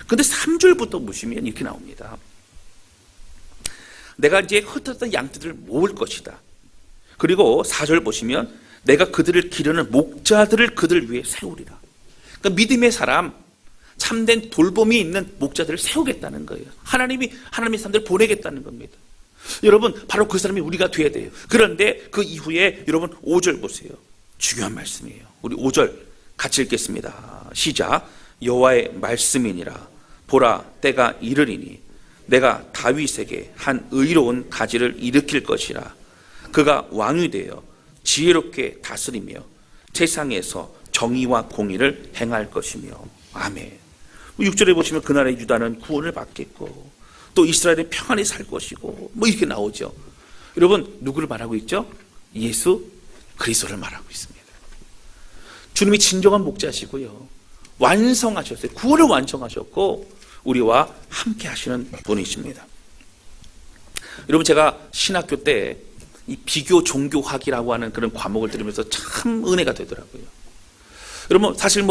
근데 3절부터 보시면 이렇게 나옵니다. 내가 이제 흩어졌던 양들을 모을 것이다. 그리고 4절 보시면 내가 그들을 기르는 목자들을 그들 위해 세우리라. 그러니까 믿음의 사람, 참된 돌봄이 있는 목자들을 세우겠다는 거예요. 하나님의 사람들을 보내겠다는 겁니다. 여러분, 바로 그 사람이 우리가 돼야 돼요. 그런데 그 이후에 여러분 5절 보세요. 중요한 말씀이에요. 우리 5절 같이 읽겠습니다. 시작. 여호와의 말씀이니라. 보라, 때가 이르리니 내가 다윗에게 한 의로운 가지를 일으킬 것이라. 그가 왕이 되어 지혜롭게 다스리며 세상에서 정의와 공의를 행할 것이며. 아멘. 6절에 보시면 그날의 유다는 구원을 받겠고 또 이스라엘은 평안히 살 것이고 뭐 이렇게 나오죠. 여러분, 누구를 말하고 있죠? 예수 그리스도를 말하고 있습니다. 주님이 진정한 목자시고요, 완성하셨어요. 구원을 완성하셨고 우리와 함께 하시는 분이십니다. 여러분, 제가 신학교 때 이 비교 종교학이라고 하는 그런 과목을 들으면서 참 은혜가 되더라고요. 여러분, 사실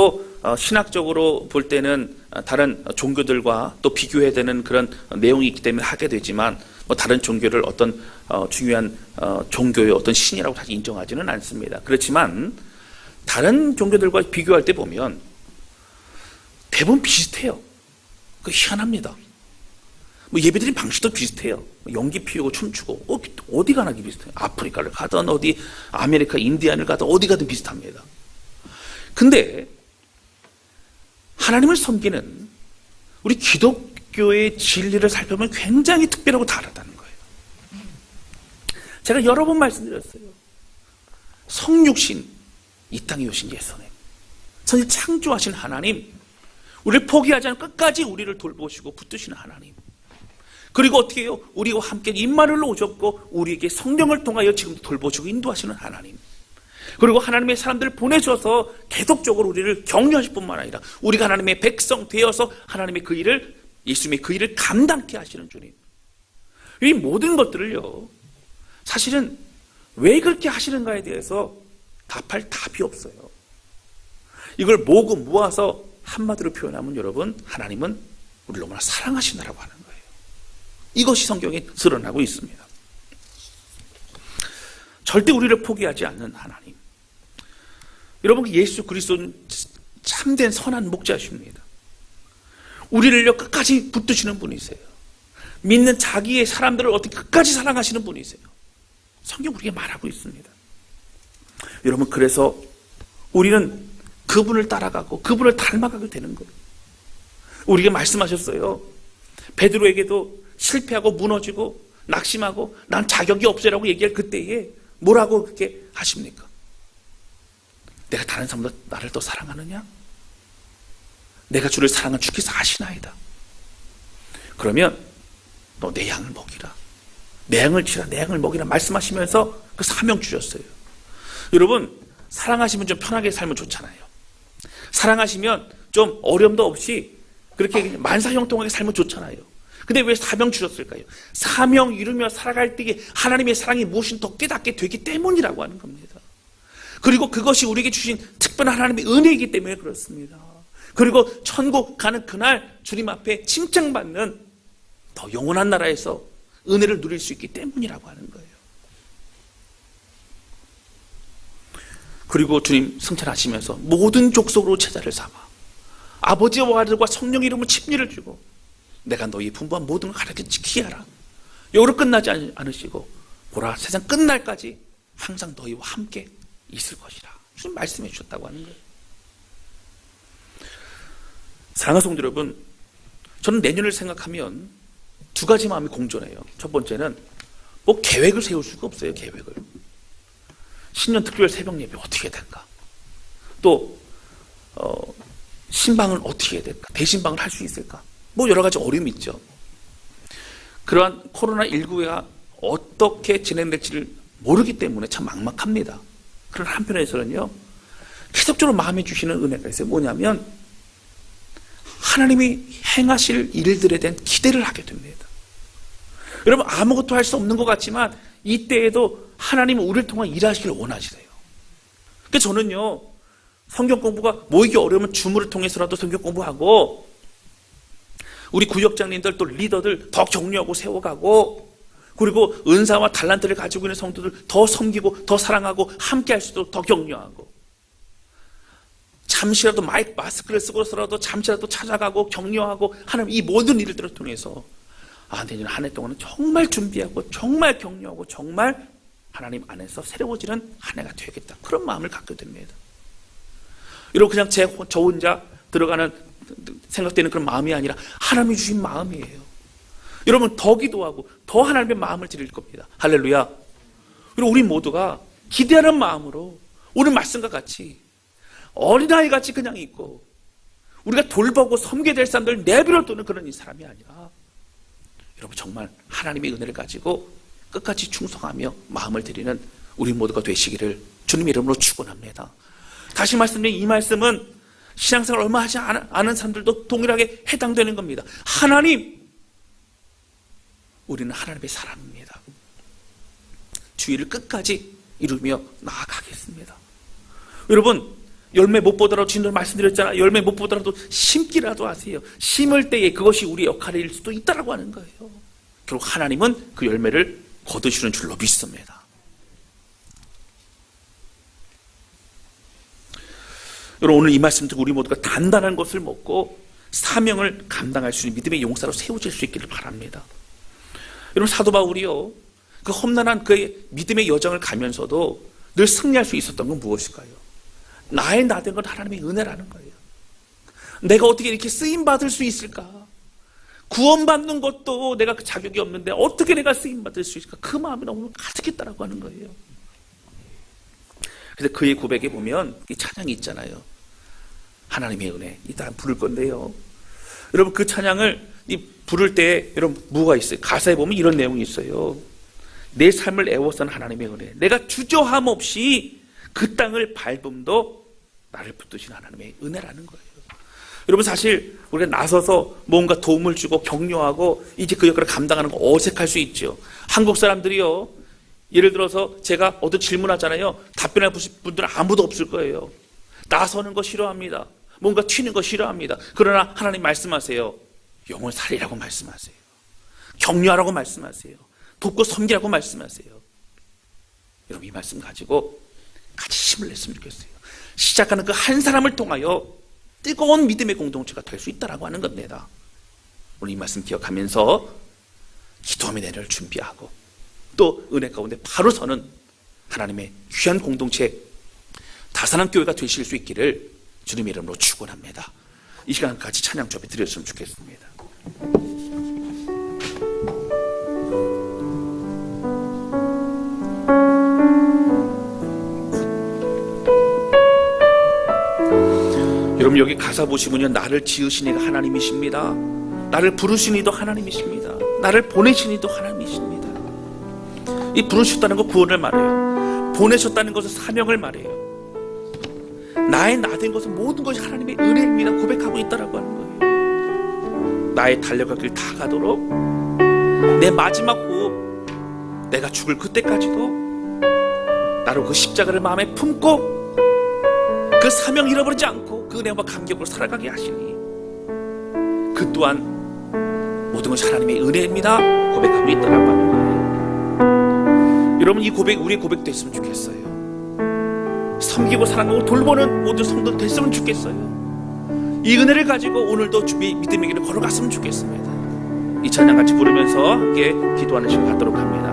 신학적으로 볼 때는 다른 종교들과 또 비교해야 되는 그런 내용이 있기 때문에 하게 되지만 다른 종교를 어떤 중요한 종교의 어떤 신이라고 사실 인정하지는 않습니다. 그렇지만 다른 종교들과 비교할 때 보면 대부분 비슷해요. 그 희한합니다. 예배드린 방식도 비슷해요. 연기 피우고 춤추고 어디 가나 비슷해요. 아프리카를 가든 어디 아메리카 인디안을 가든 어디 가든 비슷합니다. 근데 하나님을 섬기는 우리 기독교의 진리를 살펴보면 굉장히 특별하고 다르다는 거예요. 제가 여러 번 말씀드렸어요. 성육신, 이 땅에 오신 예수님, 선을 창조하신 하나님, 우리를 포기하지 않고 끝까지 우리를 돌보시고 붙드시는 하나님, 그리고 어떻게 해요? 우리와 함께 임마누엘로 오셨고 우리에게 성령을 통하여 지금도 돌보시고 인도하시는 하나님, 그리고 하나님의 사람들을 보내셔서 계속적으로 우리를 격려하실 뿐만 아니라 우리가 하나님의 백성 되어서 하나님의 그 일을, 예수님의 그 일을 감당케 하시는 주님, 이 모든 것들을요, 사실은 왜 그렇게 하시는가에 대해서 답할 답이 없어요. 이걸 모으고 모아서 한마디로 표현하면 여러분, 하나님은 우리를 너무나 사랑하신다라고 하는 거예요. 이것이 성경에 드러나고 있습니다. 절대 우리를 포기하지 않는 하나님. 여러분, 예수 그리스도는 참된 선한 목자십니다. 우리를요 끝까지 붙드시는 분이세요. 믿는 자기의 사람들을 어떻게 끝까지 사랑하시는 분이세요. 성경 우리에게 말하고 있습니다. 여러분, 그래서 우리는 그분을 따라가고 그분을 닮아가게 되는 거예요. 우리에게 말씀하셨어요. 베드로에게도 실패하고 무너지고 낙심하고 난 자격이 없어라고 얘기할 그때에 뭐라고 그렇게 하십니까? 내가 다른 사람보다 나를 더 사랑하느냐? 내가 주를 사랑한 주께서 아시나이다. 그러면 너 내 양을 먹이라, 내 양을 치라, 내 양을 먹이라 말씀하시면서 그 사명 주셨어요. 여러분, 사랑하시면 좀 편하게 살면 좋잖아요. 사랑하시면 좀 어려움도 없이 그렇게 만사형통하게 살면 좋잖아요. 근데 왜 사명 주셨을까요? 사명 이루며 살아갈 때에 하나님의 사랑이 무엇인 더 깨닫게 되기 때문이라고 하는 겁니다. 그리고 그것이 우리에게 주신 특별한 하나님의 은혜이기 때문에 그렇습니다. 그리고 천국 가는 그날 주님 앞에 칭찬받는 더 영원한 나라에서 은혜를 누릴 수 있기 때문이라고 하는 거예요. 그리고 주님 승천하시면서 모든 족속으로 제자를 삼아 아버지와 아들과 성령 이름으로 칭의를 주고 내가 너희 풍부한 모든 걸 가르쳐 지키게 하라. 여기로 끝나지 않으시고 보라, 세상 끝날까지 항상 너희와 함께 있을 것이라 주님 말씀해 주셨다고 하는 거예요. 사랑하는 성도 여러분, 저는 내년을 생각하면 두 가지 마음이 공존해요. 첫 번째는 계획을 세울 수가 없어요. 계획을. 신년 특별 새벽 예배 어떻게 해야 될까? 또 신방을 어떻게 해야 될까? 대신방을 할 수 있을까? 여러 가지 어려움이 있죠. 그러한 코로나19가 어떻게 진행될지를 모르기 때문에 참 막막합니다. 그러나 한편에서는요, 계속적으로 마음에 주시는 은혜가 있어요. 뭐냐면 하나님이 행하실 일들에 대한 기대를 하게 됩니다. 여러분, 아무것도 할 수 없는 것 같지만 이때에도 하나님은 우리를 통해 일하시기를 원하시래요. 그래서 저는요, 성경 공부가 모이기 어려우면 줌을 통해서라도 성경 공부하고, 우리 구역장님들 또 리더들 더 격려하고 세워가고, 그리고 은사와 달란트를 가지고 있는 성도들 더 섬기고 더 사랑하고 함께 할 수 있도록 더 격려하고, 잠시라도 마스크를 쓰고서라도 잠시라도 찾아가고 격려하고 하는 이 모든 일들을 통해서 내년 한 해 동안은 정말 준비하고 정말 격려하고 정말 하나님 안에서 새로워지는 한 해가 되겠다, 그런 마음을 갖게 됩니다. 여러분, 그냥 저 혼자 들어가는 생각되는 그런 마음이 아니라 하나님이 주신 마음이에요. 여러분, 더 기도하고 더 하나님의 마음을 드릴 겁니다. 할렐루야. 그리고 우리 모두가 기대하는 마음으로 오늘 말씀과 같이 어린아이 같이 그냥 있고 우리가 돌보고 섬겨야 될 사람들 내버려 두는 그런 이 사람이 아니라, 여러분, 정말 하나님의 은혜를 가지고 끝까지 충성하며 마음을 드리는 우리 모두가 되시기를 주님의 이름으로 축원합니다. 다시 말씀드린 이 말씀은 신앙생활 얼마 하지 않은 사람들도 동일하게 해당되는 겁니다. 하나님, 우리는 하나님의 사람입니다. 주의를 끝까지 이루며 나아가겠습니다. 여러분, 열매 못 보더라도 지금도 말씀드렸잖아요. 열매 못 보더라도 심기라도 하세요. 심을 때에 그것이 우리의 역할일 수도 있다라고 하는 거예요. 결국 하나님은 그 열매를 거두시는 줄로 믿습니다. 여러분, 오늘 이 말씀 듣고 우리 모두가 단단한 것을 먹고 사명을 감당할 수 있는 믿음의 용사로 세워질 수 있기를 바랍니다. 여러분, 사도 바울이요, 그 험난한 그의 믿음의 여정을 가면서도 늘 승리할 수 있었던 건 무엇일까요? 나의 나된 건 하나님의 은혜라는 거예요. 내가 어떻게 이렇게 쓰임받을 수 있을까? 구원받는 것도 내가 그 자격이 없는데 어떻게 내가 쓰임받을 수 있을까? 그 마음이 너무 가득했다라고 하는 거예요. 그래서 그의 고백에 보면 이 찬양이 있잖아요. 하나님의 은혜. 이따 부를 건데요. 여러분, 그 찬양을 부를 때 여러분 뭐가 있어요? 가사에 보면 이런 내용이 있어요. 내 삶을 애워서는 하나님의 은혜. 내가 주저함 없이 그 땅을 밟음도 나를 붙드신 하나님의 은혜라는 거예요. 여러분, 사실 우리가 나서서 뭔가 도움을 주고 격려하고 이제 그 역할을 감당하는 거 어색할 수 있죠. 한국 사람들이요, 예를 들어서 제가 어떤 질문하잖아요. 답변할 분들은 아무도 없을 거예요. 나서는 거 싫어합니다. 뭔가 튀는 거 싫어합니다. 그러나 하나님 말씀하세요. 영혼 살리라고 말씀하세요. 격려하라고 말씀하세요. 돕고 섬기라고 말씀하세요. 여러분, 이 말씀 가지고 같이 힘을 냈으면 좋겠어요. 시작하는 그 한 사람을 통하여 뜨거운 믿음의 공동체가 될 수 있다라고 하는 겁니다. 오늘 이 말씀 기억하면서 기도함의 내를 준비하고 또 은혜 가운데 바로 서는 하나님의 귀한 공동체, 다산한 교회가 되실 수 있기를 주님의 이름으로 축원합니다. 이 시간 같이 찬양 좀 드렸으면 좋겠습니다. 여러분, 여기 가사 보시면요, 나를 지으신 이가 하나님이십니다. 나를 부르신 이도 하나님이십니다. 나를 보내신 이도 하나님이십니다. 이 부르셨다는 거 구원을 말해요. 보내셨다는 것은 사명을 말해요. 나의 나된 것은 모든 것이 하나님의 은혜입니다 고백하고 있다라고 하는 거예요. 나의 달려갈 길 다 가도록 내 마지막 호흡, 내가 죽을 그때까지도 나로 그 십자가를 마음에 품고 그 사명 잃어버리지 않고 그 은혜와 감격으로 살아가게 하시니 그 또한 모든 것이 하나님의 은혜입니다 고백하고 있다라고 하는 거예요. 여러분, 이 고백, 우리의 고백도 됐으면 좋겠어요. 섬기고 사랑하고 돌보는 모든 성도 됐으면 좋겠어요. 이 은혜를 가지고 오늘도 주의 믿음의 길을 걸어갔으면 좋겠습니다. 이 찬양 같이 부르면서 함께 기도하는 시간 갖도록 합니다.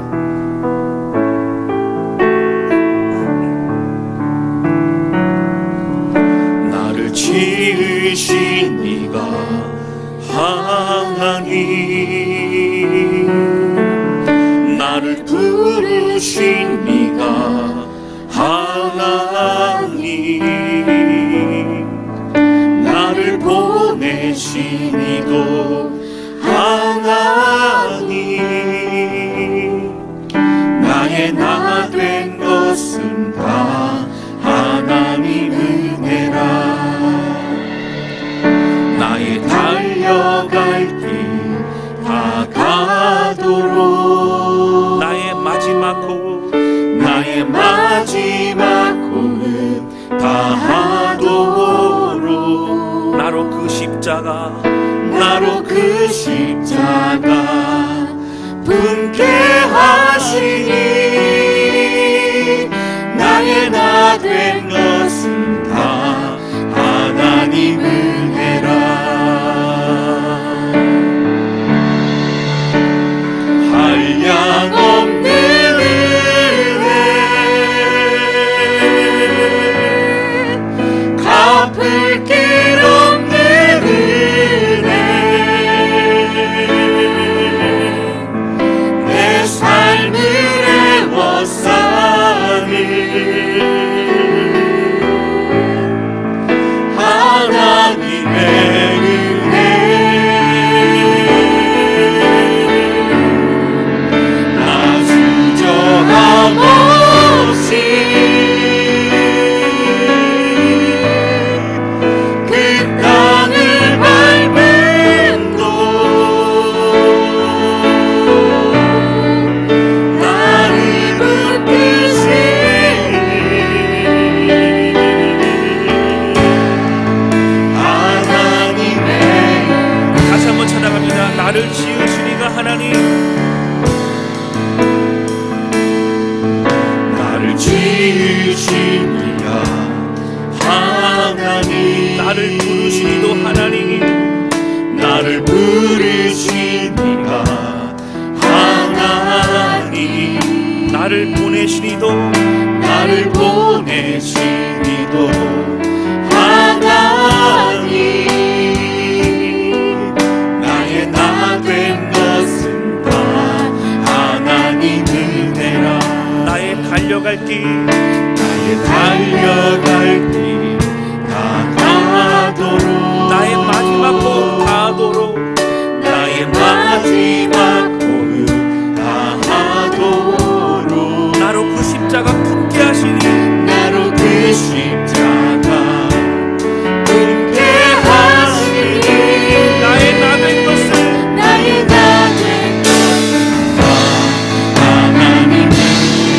나를 지으신 이가 하나님, 나를 부르신 이가 하나님, 나를 보내신 이도 하나님, 나의 나 된 것은 다 하나님 은혜라. 나의 다 나로 그 십자가 분께 하시니 나의 나 된 것은 다 하나님 은혜라. 한량 없는 은혜, 갚을 길 없는 은혜, 내 삶을 애워싸는 하나님의 은혜. 나 주저함 없이 그 땅을 밟음도 나를 붙드시니 하나님의. 다시 한번 찬양합니다. 나를 지으시니가 하나님, 나를 지으시니가 하나님, 나를 부르시니도 하나님, 나를 부르시니가 하나님, 나를 보내시니도 나를 보내시니도 하나님, 나의 나 된 것은 다 하나님 은혜라. 나의 달려갈 길, 나의 달려갈 길 다 가도록, 나의 마지막 호흡 다하도록, 나의 마지막 호흡 다 하도록, 나로 그 십자가 품게 하시니 나로 그 십자가 품게 하시니 나의 나 된 것을 나의 나 된 것은 다 하나님.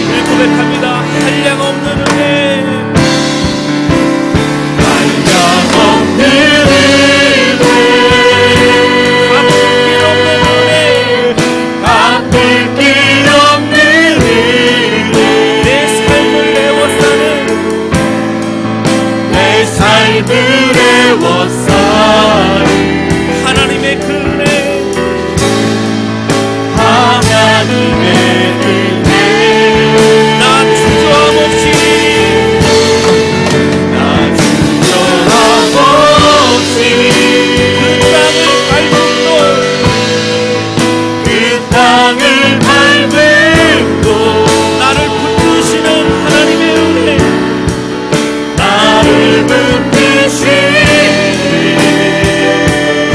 우리 고백합니다. 한량 없는 은혜, 한량 없는 은혜, 갚을 길 없는 은혜, 갚을 길 없는 은혜, 내 삶을 애워싸는 내 삶을 애워싸는 하나님의 그 은혜, 하나님의 은혜. 나 주저함 없이 나 주저함 없이 그 땅을 밟음도 그 땅을 밟음도 나를 붙드시는 하나님의 은혜, 나를 붙드시니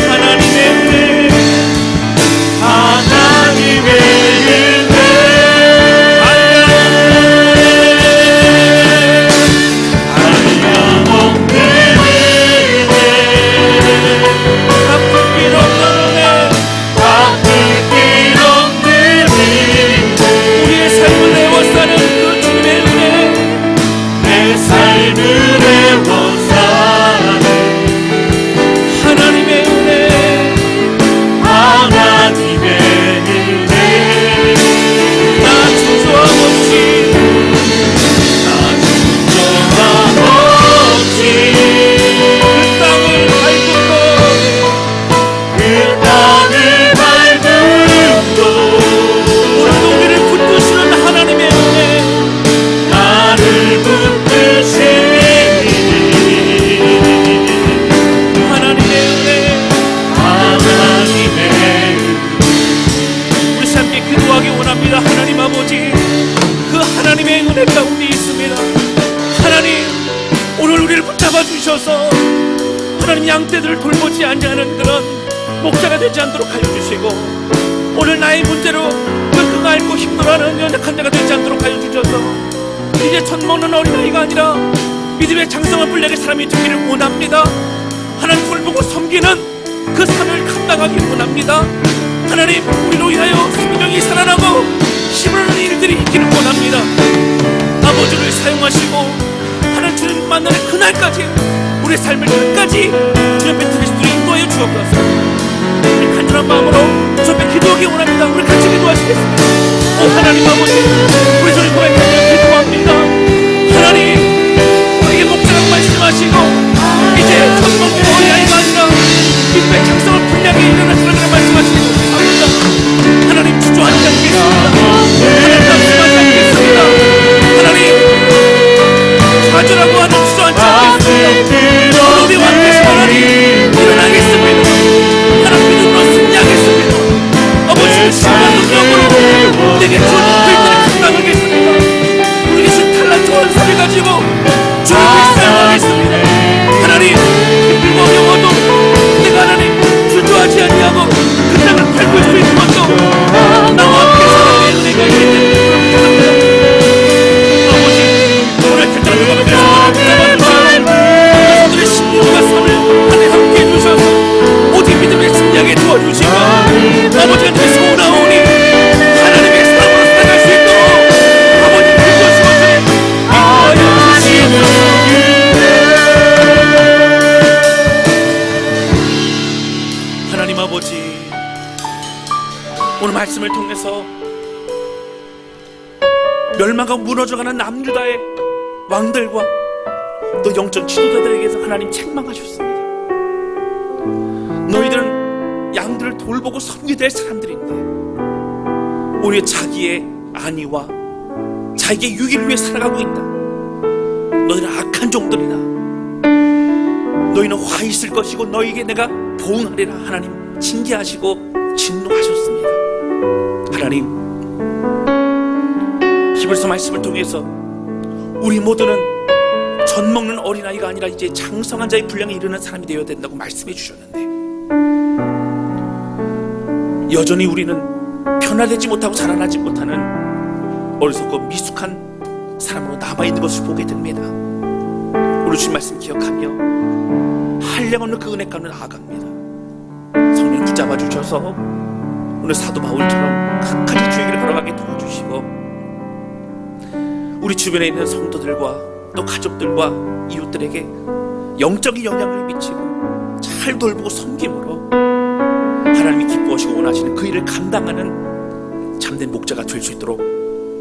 하나님의 은혜, 하나님의 은혜. 한량 없는 은혜, 갚을 길 없는 은혜, 갚을 길 없는 은혜, 우리의 삶을 애워싸는 그 주님의 은혜, 내 삶을 애워싸는 하나님의 은혜, 하나님의 은혜. 나 주저함 없이 나 주저함 없이 그 땅을 밟음도 그 땅을 밟음도 오늘도 우리를 붙드시는 하나님의 은혜, 나를 붙드시니 하나님의 은혜. 하나님의 우리 함께 기도하기 원합니다. 하나님 아버지, 그 하나님의 은혜 가운데 있습니다. 하나님, 오늘 우리를 붙잡아 주셔서 하나님 양떼들을 돌보지 않는 그런 목자가 되지 않도록 하여 주시고, 오늘 나의 문제로 끙끙 앓고 힘들어하는 연약한 자가 되지 않도록 하여 주셔서 이제 젖 먹는 어린아이가 아니라 믿음의 장성한 분량의 사람이 되기를 원합니다. 하나님 돌보고 섬기는 그 삶을 감당하기 원합니다. 하나님, 우리로 인하여 생명이 살아나고 힘을 일들이 있기를 원합니다. 아버지를 사용하시고 하나님 주님 만나는 그날까지 우리 삶을 끝까지 주님 앞에 드리시도록 인도하여 주옵소서. 우리 간절한 마음으로 주님께 기도하기 원합니다. 우리 같이 기도하시겠습니다. 오 하나님 아버지, 우리 주님 고백하며 기도합니다. 하나님, 우리에게 목자라고 말씀하시고 이제 전문고 어린아이가 아니라 믿음의 장성을 분량히 일어날 사람이라고 말씀하시고 합니다. 하나님 주저하지 않겠습니다. 하나님 낙심하지 않겠습니다. 하나님 좌절하고 하는 주저하지 않겠습니다. 우리 왕께서 하나님 일어나겠습니다. 하나님 믿음으로 승리하겠습니다. 아버지의 신과 능력으로 내게 주어진 글들을 감당하겠습니다. 우리에게 준 탈란트와 은사를 가지고 주님께 사용하겠습니다. 하나님 힘들고 어려워도 내가 하나님 주저하지 아니하고 그 땅을 밟을 수 있는 것도 나와 함께 사랑의 은혜가 있기 때문에 합니다. 아버지 오늘 결단을 받으면서 붙잡아주시고 여러분들의 심령과 삶을 하나님 함께 해주셔서 오직 믿음의 승리하게 도와주시고 아버지가 주의 소원하오니 하나님의 사랑으로 살아갈 수 있도록 아버지 그것을 인도하여 주시옵소서. 하나님 아버지, 오늘 말씀을 통해서 멸망하고 무너져가는 남유다의 왕들과 또 영적 지도자들에게서 하나님 책망하셨습니다. 너희들은 양들을 돌보고 섬기게 될 사람들인데 오히려 자기의 안위와 자기의 유익을 위해 살아가고 있다. 너희는 악한 종들이다. 너희는 화 있을 것이고 너희에게 내가 보응하리라. 하나님 징계하시고 진노하셨습니다. 하나님, 히브리서 말씀을 통해서 우리 모두는 젖 먹는 어린아이가 아니라 이제 장성한 자의 분량에 이르는 사람이 되어야 된다고 말씀해 주셨는데 여전히 우리는 변화되지 못하고 자라나지 못하는 어리석고 미숙한 사람으로 남아있는 것을 보게 됩니다. 우리 주님 말씀 기억하며 한량없는 그 은혜 가운데 나아갑니다. 성령 붙잡아 주셔서 오늘 사도 바울처럼 끝까지 주의 길을 걸어가게 도와주시고 우리 주변에 있는 성도들과 또 가족들과 이웃들에게 영적인 영향을 미치고 잘 돌보고 섬김으로 하나님이 기뻐하시고 원하시는 그 일을 감당하는 참된 목자가 될 수 있도록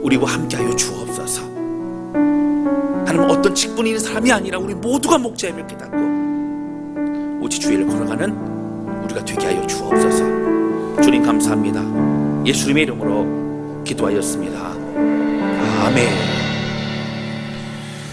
우리와 함께하여 주옵소서. 하나님 어떤 직분이 있는 사람이 아니라 우리 모두가 목자임을 깨닫고 오직 주의 일을 걸어가는 우리가 되게 하여 주옵소서. 주님 감사합니다. 예수님의 이름으로 기도하였습니다. 아멘.